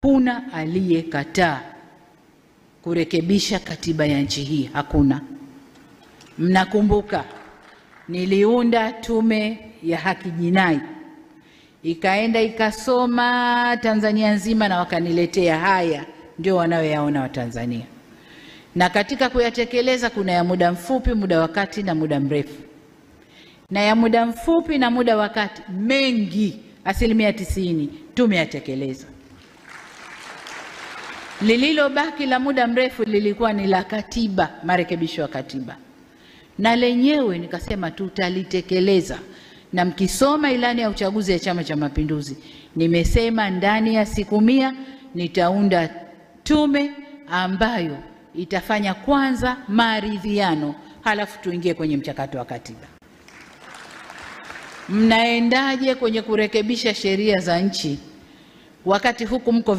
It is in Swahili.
Hakuna aliyekataa kurekebisha katiba ya nchi hii, hakuna. Mnakumbuka niliunda tume ya haki jinai, ikaenda ikasoma Tanzania nzima na wakaniletea haya ndio wanayoyaona Watanzania. Na katika kuyatekeleza kuna ya muda mfupi, muda wa kati na muda mrefu. Na ya muda mfupi na muda wa kati mengi, 90% tumeyatekeleza. Lililobaki la muda mrefu lilikuwa ni la katiba, marekebisho ya katiba. Na lenyewe nikasema tutalitekeleza. Na mkisoma ilani ya uchaguzi ya Chama cha Mapinduzi, nimesema ndani ya siku 100 nitaunda tume ambayo itafanya kwanza maridhiano, halafu tuingie kwenye mchakato wa katiba. Mnaendaje kwenye kurekebisha sheria za nchi wakati huku mko